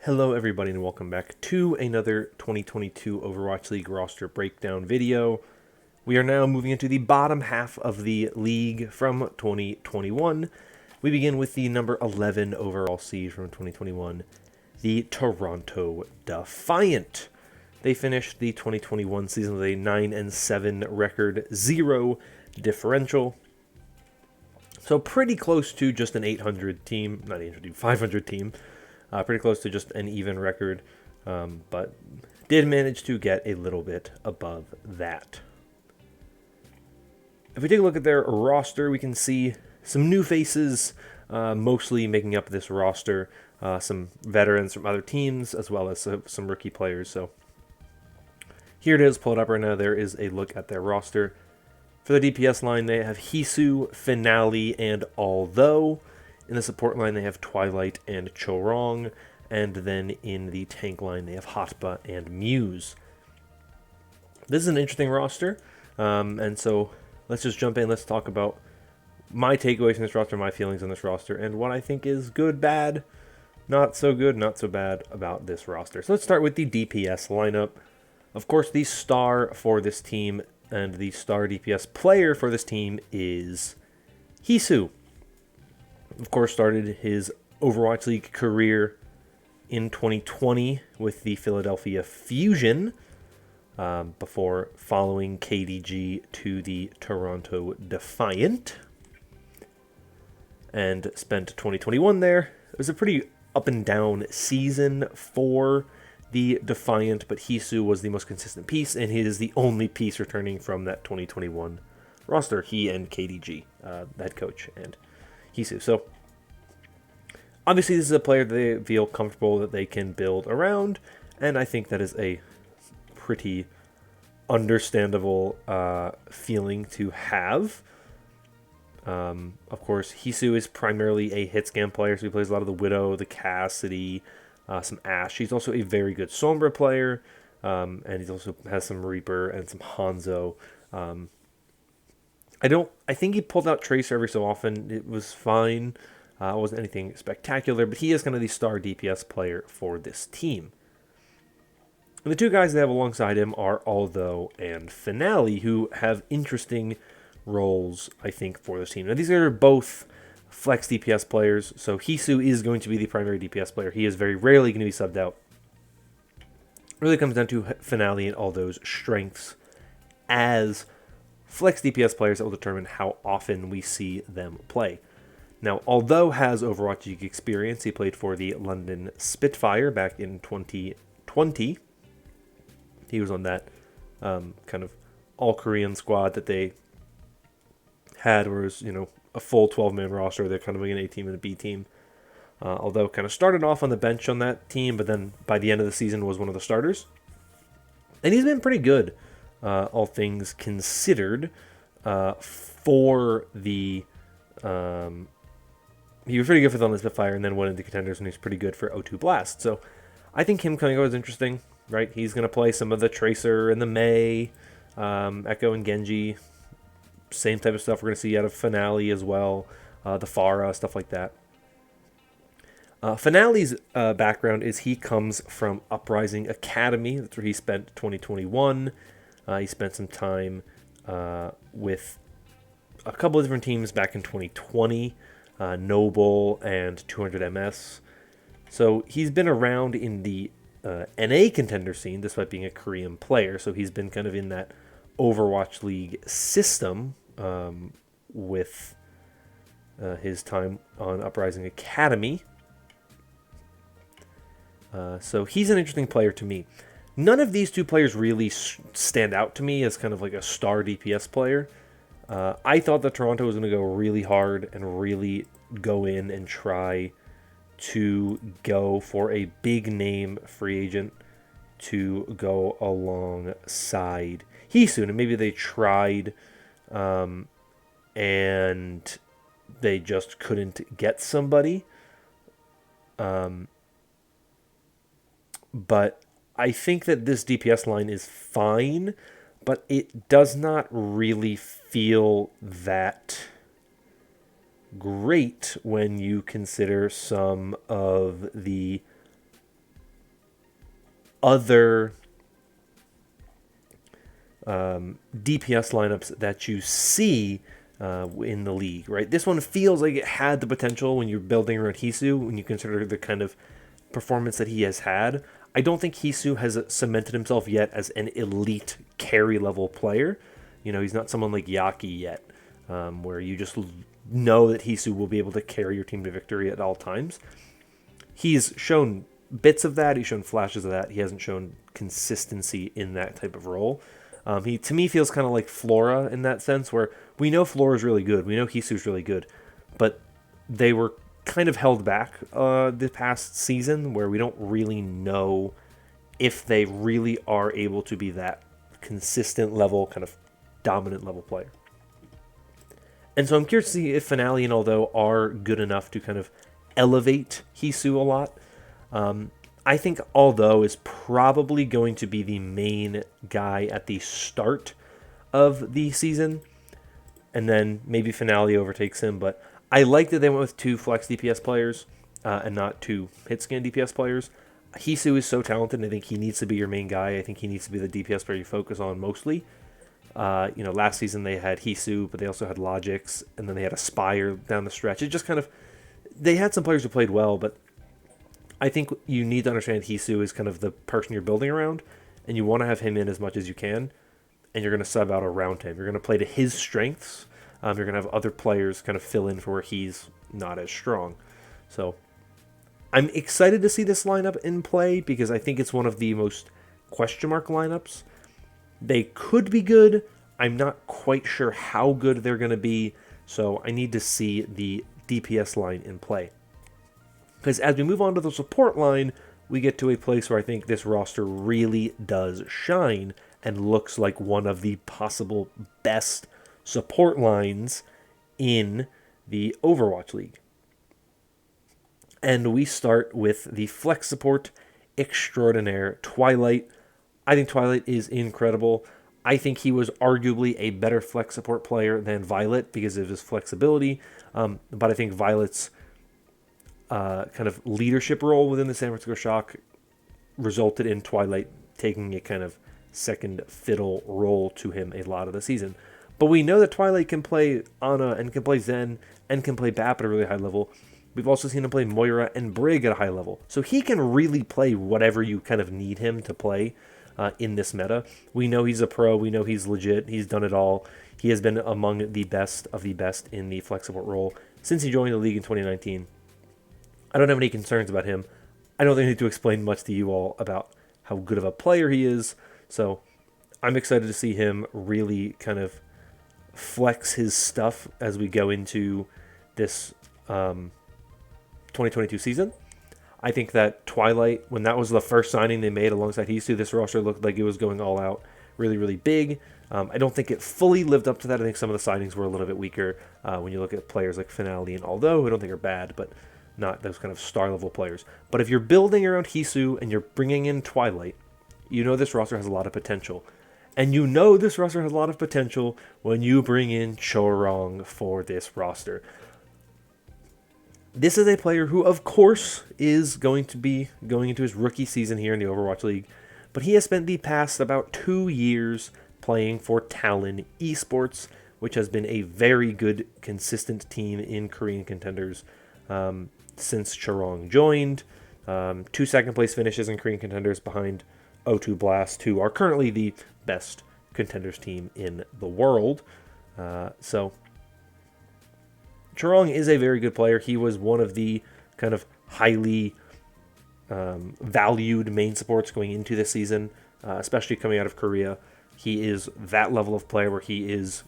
Hello everybody and welcome back to another 2022 Overwatch League roster breakdown video. We are now moving into the bottom half of the league from 2021. We begin with the number 11 overall seed from 2021, the Toronto Defiant. They finished the 2021 season with a 9-7 record, 0 differential. So pretty close to just an 800 team, not 800 team, 500 team. Pretty close to just an even record, but did manage to get a little bit above that. If we take a look at their roster, we can see some new faces mostly making up this roster, some veterans from other teams, as well as some rookie players. So here it is, pulled up right now. There is a look at their roster. For the DPS line, they have Hisu, Finale, and Although. In the support line, they have Twilight and Chorong, and then in the tank line, they have Hotba and Muse. This is an interesting roster, and so let's just jump in. Let's talk about my takeaways from this roster, my feelings on this roster, and what I think is good, bad, not so good, not so bad about this roster. So let's start with the DPS lineup. Of course, the star for this team and the star DPS player for this team is Hisu. Of course, started his Overwatch League career in 2020 with the Philadelphia Fusion before following KDG to the Toronto Defiant and spent 2021 there. It was a pretty up and down season for the Defiant, but Hisu was the most consistent piece, and he is the only piece returning from that 2021 roster. He and KDG, the head coach, and Hisu. So obviously this is a player that they feel comfortable that they can build around, and I think that is a pretty understandable feeling to have. Of course, Hisu is primarily a hit scan player, so he plays a lot of the Widow, the Cassidy, some Ashe. He's also a very good Sombra player, and he also has some Reaper and some Hanzo. I think he pulled out Tracer every so often. It was fine. It wasn't anything spectacular, but he is kind of the star DPS player for this team. And the two guys they have alongside him are Although and Finale, who have interesting roles, I think, for this team. Now, these are both flex DPS players, so Hisu is going to be the primary DPS player. He is very rarely going to be subbed out. It really comes down to Finale and Aldo's strengths as flex DPS players that will determine how often we see them play. Now, Although has Overwatch League experience, he played for the London Spitfire back in 2020. He was on that kind of all-Korean squad that they had, where it was, a full 12-man roster. They're kind of an A team and a B team. Although kind of started off on the bench on that team, but then by the end of the season was one of the starters. And he's been pretty good, all things considered, for the... he was pretty good for the London Spitfire and then went into contenders, and he's pretty good for O2 Blast. So I think him coming over is interesting, right? He's going to play some of the Tracer and the Mei, Echo and Genji. Same type of stuff we're going to see out of Finale as well, the Pharah, stuff like that. Finale's background is he comes from Uprising Academy. That's where he spent 2021. He spent some time with a couple of different teams back in 2020, Noble and 200 MS. So he's been around in the NA contender scene, despite being a Korean player. So he's been kind of in that Overwatch League system with his time on Uprising Academy. So he's an interesting player to me. None of these two players really stand out to me as kind of like a star DPS player. I thought that Toronto was going to go really hard and really go in and try to go for a big name free agent to go alongside Hisu. And maybe they tried and they just couldn't get somebody. But I think that this DPS line is fine, but it does not really feel that great when you consider some of the other DPS lineups that you see in the league, right? This one feels like it had the potential when you're building around Hisu, when you consider the kind of performance that he has had. I don't think Hisu has cemented himself yet as an elite carry level player. You know, he's not someone like Yaki yet, where you just know that Hisu will be able to carry your team to victory at all times. He's shown bits of that. He's shown flashes of that. He hasn't shown consistency in that type of role. He, to me, feels kind of like Flora in that sense, where we know Flora's really good. We know Hisu's really good. But they were kind of held back the past season, where we don't really know if they really are able to be that consistent level, kind of dominant level player. And so I'm curious to see if Finale and Although are good enough to kind of elevate Hisu a lot. I think Although is probably going to be the main guy at the start of the season, and then maybe Finale overtakes him. But I like that they went with 2 flex DPS players and not 2 hit scan DPS players. Hisu is so talented, and I think he needs to be your main guy. I think he needs to be the DPS player you focus on mostly. Last season they had Hisu, but they also had Logix, and then they had Aspire down the stretch. It just kind of, they had some players who played well, but I think you need to understand Hisu is kind of the person you're building around, and you want to have him in as much as you can, and you're going to sub out around him. You're going to play to his strengths. You're going to have other players kind of fill in for where he's not as strong. So I'm excited to see this lineup in play because I think it's one of the most question mark lineups. They could be good. I'm not quite sure how good they're going to be, so I need to see the DPS line in play. Because as we move on to the support line, we get to a place where I think this roster really does shine and looks like one of the possible best support lines in the Overwatch League. And we start with the flex support extraordinaire, Twilight. I think Twilight is incredible. I think he was arguably a better flex support player than Violet because of his flexibility. But I think Violet's kind of leadership role within the San Francisco Shock resulted in Twilight taking a kind of second fiddle role to him a lot of the season. But we know that Twilight can play Ana and can play Zen and can play Bap at a really high level. We've also seen him play Moira and Brig at a high level. So he can really play whatever you kind of need him to play in this meta. We know he's a pro. We know he's legit. He's done it all. He has been among the best of the best in the flex support role since he joined the league in 2019. I don't have any concerns about him. I don't think I need to explain much to you all about how good of a player he is. So I'm excited to see him really kind of flex his stuff as we go into this 2022 season. I think that Twilight, when that was the first signing they made alongside Hisu, this roster looked like it was going all out really, really big. I don't think it fully lived up to that. I think some of the signings were a little bit weaker when you look at players like Finale and Although, who I don't think are bad, but not those kind of star-level players. But if you're building around Hisu and you're bringing in Twilight, you know this roster has a lot of potential. And you know this roster has a lot of potential when you bring in Chorong for this roster. This is a player who, of course, is going to be going into his rookie season here in the Overwatch League, but he has spent the past about 2 years playing for Talon Esports, which has been a very good, consistent team in Korean contenders since Chorong joined. 2 second-place finishes in Korean contenders behind O2 Blast, who are currently the best contenders team in the world. So Chorong is a very good player. He was one of the kind of highly valued main supports going into this season, especially coming out of Korea. He is that level of player where he is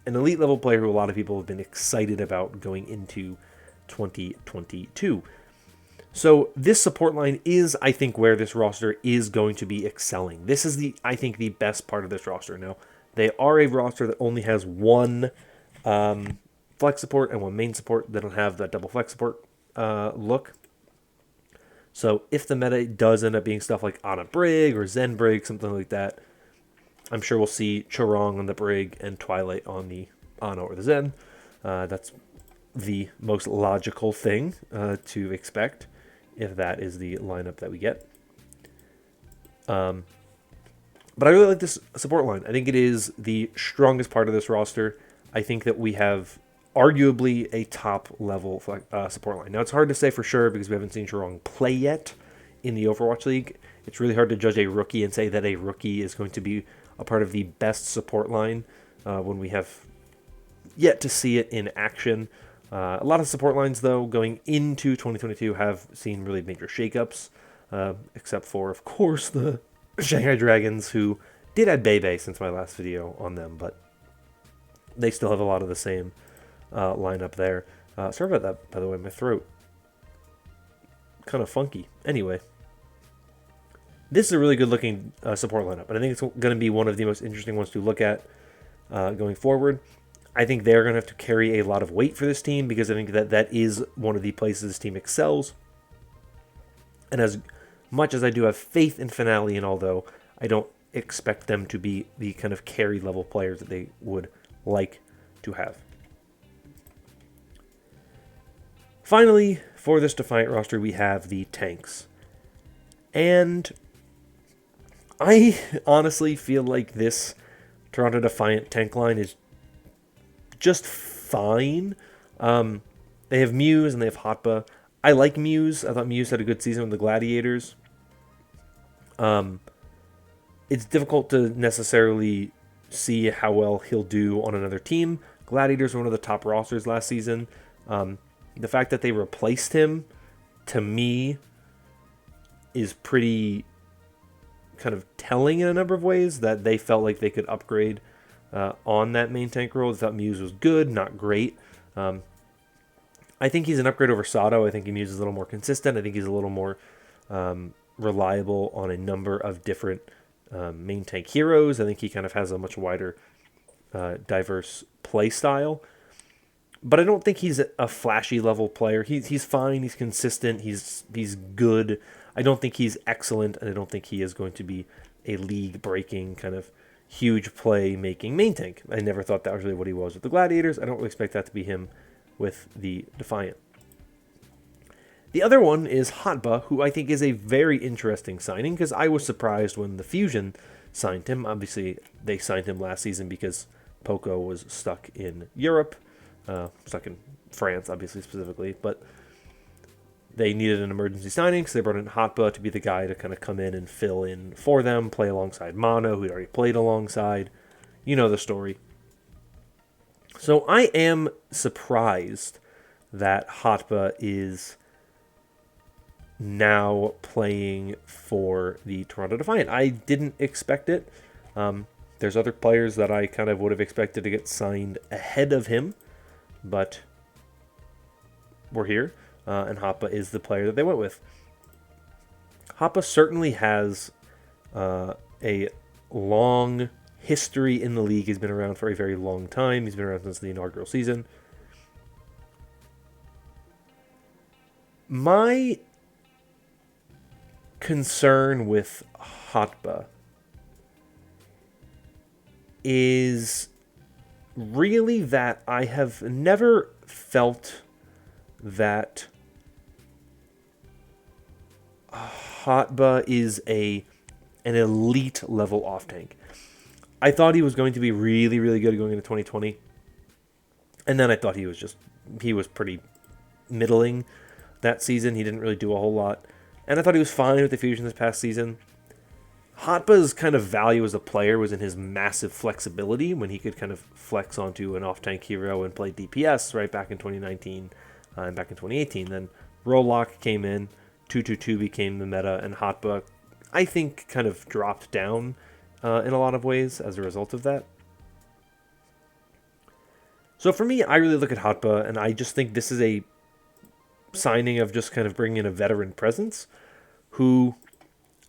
an elite level player who a lot of people have been excited about going into 2022. So this support line is, I think, where this roster is going to be excelling. This is I think, the best part of this roster. Now, they are a roster that only has one flex support and one main support. They don't have that double flex support look. So if the meta does end up being stuff like Ana Brig or Zen Brig, something like that, I'm sure we'll see Chorong on the Brig and Twilight on the Ana or the Zen. That's the most logical thing to expect if that is the lineup that we get. But I really like this support line. I think it is the strongest part of this roster. I think that we have arguably a top-level support line. Now, it's hard to say for sure because we haven't seen Zhurong play yet in the Overwatch League. It's really hard to judge a rookie and say that a rookie is going to be a part of the best support line when we have yet to see it in action. A lot of support lines, though, going into 2022 have seen really major shakeups, except for, of course, the Shanghai Dragons, who did add Bebe since my last video on them, but they still have a lot of the same lineup there. Sorry about that, by the way. My throat kind of funky. Anyway, this is a really good-looking support lineup, and I think it's going to be one of the most interesting ones to look at going forward. I think they're going to have to carry a lot of weight for this team because I think that that is one of the places this team excels. And as much as I do have faith in Finale, and although I don't expect them to be the kind of carry level players that they would like to have. Finally, for this Defiant roster, we have the tanks. And I honestly feel like this Toronto Defiant tank line is just fine. They have Muse and they have Hotba. I like Muse. I thought Muse had a good season with the Gladiators. It's difficult to necessarily see how well he'll do on another team. Gladiators were one of the top rosters last season. The fact that they replaced him, to me, is pretty kind of telling in a number of ways that they felt like they could upgrade on that main tank role. I thought Muse was good, not great. I think he's an upgrade over Sato. I think Muse is a little more consistent. I think he's a little more reliable on a number of different main tank heroes. I think he kind of has a much wider, diverse play style. But I don't think he's a flashy level player. He's fine. He's consistent. He's good. I don't think he's excellent, and I don't think he is going to be a league-breaking kind of huge play-making main tank. I never thought that was really what he was with the Gladiators. I don't really expect that to be him with the Defiant. The other one is Hotba, who I think is a very interesting signing, because I was surprised when the Fusion signed him. Obviously, they signed him last season because Poco was stuck in Europe, stuck in France, obviously, specifically, but they needed an emergency signing, so they brought in Hotba to be the guy to kind of come in and fill in for them, play alongside Mono, who'd already played alongside. You know the story. So I am surprised that Hotba is now playing for the Toronto Defiant. I didn't expect it. There's other players that I kind of would have expected to get signed ahead of him, but we're here. And Hotba is the player that they went with. Hotba certainly has a long history in the league. He's been around for a very long time. He's been around since the inaugural season. My concern with Hotba is really that I have never felt that Hotba is an elite level off tank. I thought he was going to be really, really good going into 2020. And then I thought he was pretty middling that season. He didn't really do a whole lot. And I thought he was fine with the Fusion this past season. Hotba's kind of value as a player was in his massive flexibility when he could kind of flex onto an off-tank hero and play DPS right back in 2019 and back in 2018. Then Rollock came in, 222 became the meta, and Hotba, I think, kind of dropped down in a lot of ways as a result of that. So for me, I really look at Hotba, and I just think this is a signing of just kind of bringing in a veteran presence who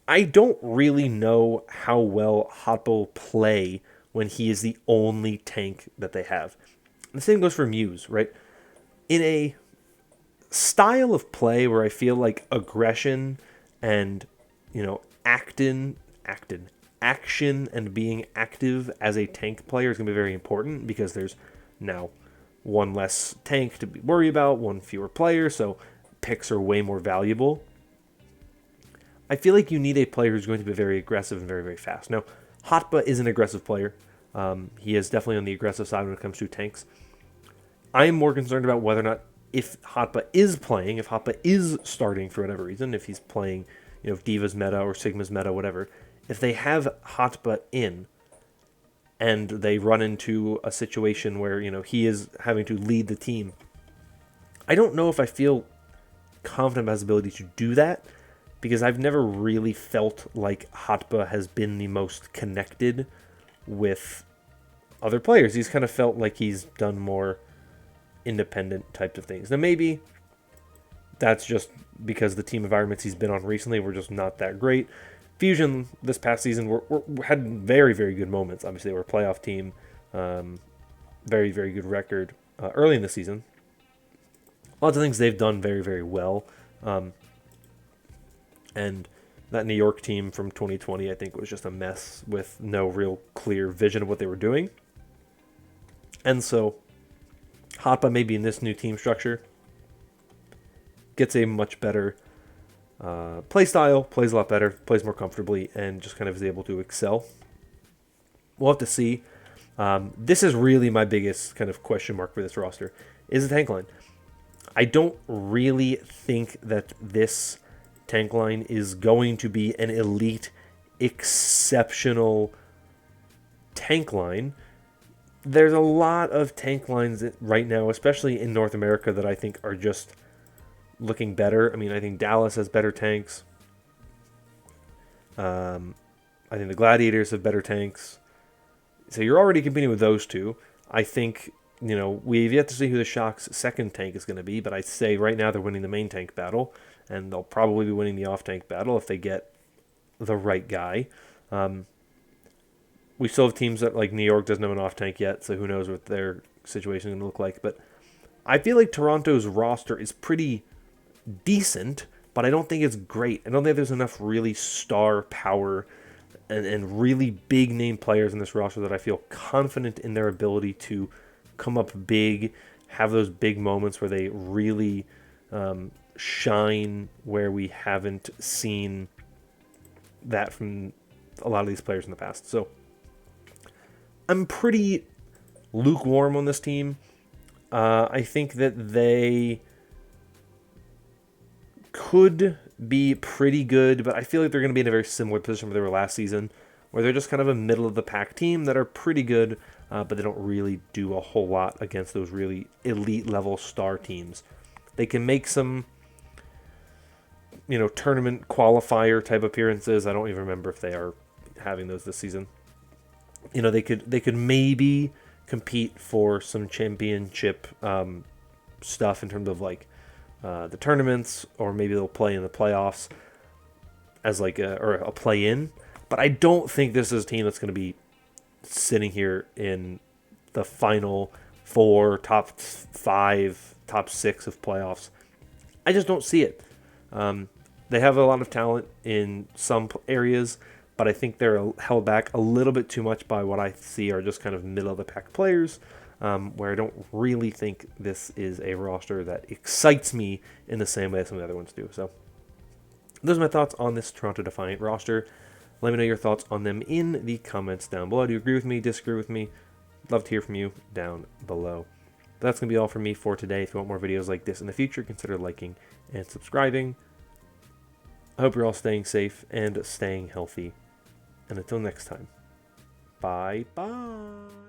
I don't really know how well Hotba will play when he is the only tank that they have. And the same goes for Muse, right? In a style of play where I feel like aggression and, action and being active as a tank player is going to be very important because there's now one less tank to worry about, one fewer player, so picks are way more valuable. I feel like you need a player who's going to be very aggressive and very, very fast. Now, Hotba is an aggressive player. He is definitely on the aggressive side when it comes to tanks. I am more concerned about whether or not, if Hotba is playing, if Hotba is starting for whatever reason, if he's playing, Diva's meta or Sigma's meta, whatever, if they have Hotba in and they run into a situation where, he is having to lead the team, I don't know if I feel confident about his ability to do that, because I've never really felt like Hotba has been the most connected with other players. He's kind of felt like he's done more independent types of things. Now, maybe that's just because the team environments he's been on recently were just not that great. Fusion this past season had very, very good moments. Obviously, they were a playoff team. Very, very good record early in the season. Lots of things they've done very, very well. And that New York team from 2020, I think, was just a mess with no real clear vision of what they were doing. And so, Hotba, maybe in this new team structure, gets a much better play style, plays a lot better, plays more comfortably, and just kind of is able to excel. We'll have to see. This is really my biggest kind of question mark for this roster, is the tank line. I don't really think that this tank line is going to be an elite, exceptional tank line. There's a lot of tank lines right now, especially in North America, that I think are just looking better. I mean, I think Dallas has better tanks. I think the Gladiators have better tanks. So you're already competing with those two. I think, we've yet to see who the Shock's second tank is going to be, but I'd say right now they're winning the main tank battle, and they'll probably be winning the off-tank battle if they get the right guy. We still have teams that, like New York, doesn't have an off-tank yet, so who knows what their situation is going to look like. But I feel like Toronto's roster is pretty decent, but I don't think it's great. I don't think there's enough really star power and really big-name players in this roster that I feel confident in their ability to come up big, have those big moments where they really shine, where we haven't seen that from a lot of these players in the past. So I'm pretty lukewarm on this team. I think that they could be pretty good, but I feel like they're going to be in a very similar position where they were last season, where they're just kind of a middle-of-the-pack team that are pretty good, but they don't really do a whole lot against those really elite-level star teams. They can make some, tournament qualifier type appearances. I don't even remember if they are having those this season. They could maybe compete for some championship stuff in terms of like the tournaments, or maybe they'll play in the playoffs as like a play-in. But I don't think this is a team that's going to be sitting here in the final 4, top 5, top 6 of playoffs. I just don't see it. They have a lot of talent in some areas, but I think they're held back a little bit too much by what I see are just kind of middle-of-the-pack players, where I don't really think this is a roster that excites me in the same way as some of the other ones do. So those are my thoughts on this Toronto Defiant roster. Let me know your thoughts on them in the comments down below. Do you agree with me, disagree with me? I'd love to hear from you down below. But that's going to be all from me for today. If you want more videos like this in the future, consider liking and subscribing. I hope you're all staying safe and staying healthy. And until next time, bye-bye.